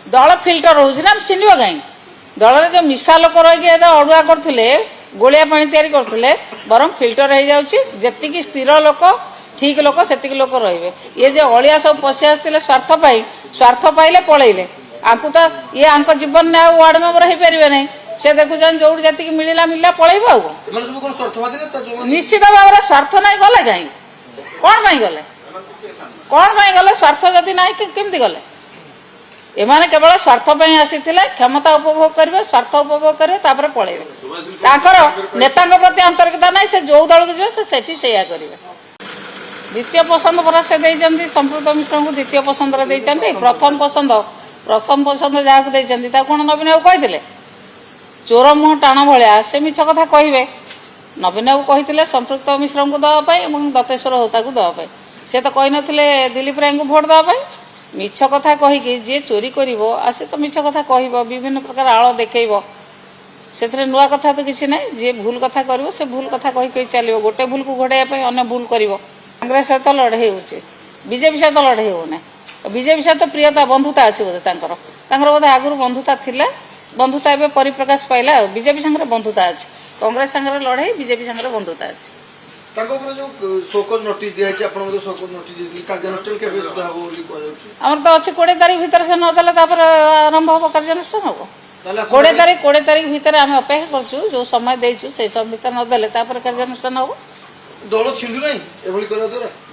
दल फिल्टर होना चिन्ह कहीं दल जो मिशा लोक रही अड़ुआ करते गोलिया पानी तैयारी करते बरम फिल्टर हो जाती स्थिर लोक ठीक लोक से लोक रे ये जो अलिया सब पशि आसते स्वार्थ पाइले पलैले आपको तो ये आंक जीवन में वार्ड मेम्बर हो पारे ना से देखुन जो जी मिलला मिलला पलैब आ निश्चित भाव में स्वार्थ ना गले कहीं कौन गले कौन गले स्वार्थ जदि ना केमती गले एमाने केवल स्वार्थ आसी क्षमता उपभोग करेंगे स्वार्थ उपभोग करेंगे पलैबे नेता प्रति आंतरिकता ना से जो दल को जी से करेंगे द्वितीय पसंद पर से संपृक्त मिश्र को द्वितीय पसंद प्रथम पसंद जहाँ को कौन नवीन बाबू कही चोर मुह टाण भाया से मिछ कथा कहे नवीन बाबू कही संपृक्त मिश्र को देवाई और दत्तेश्वर होता को देवाई से तो कही नथिले दिलीप राय को भोट देवाई मिछ कथा कहीकि जी चोरी कर से तो मिछ कथा कह विभिन्न प्रकार आड़ देखब से नुआ कथा तो किसी ना जी भूल कथा कर से भूल कथा कही चलो गोटे भूल को घोड़ाई अन्य भूल कर कांग्रेस सहित लड़े हो बीजेपी सहित लड़े होना बीजेपी सहित प्रियता बंधुता अच्छी बोधे बोधे आगुरी बंधुता थिला बंधुता एवं परिप्रकाश पाइला बीजेपी सागर बंधुता अच्छी कांग्रेस सागर लड़े बीजेपी सागर बंधुता अच्छी आमर तो अच्छे 20 तारीख भितर से नदेले आरंभ हम कार्यानुष्ठान हम 20 तारीख भितर आम अपेक्षा करछु जो समय देछु से समय भितर नदेले कार्यानुष्ठान हम दल छिंडु नहीं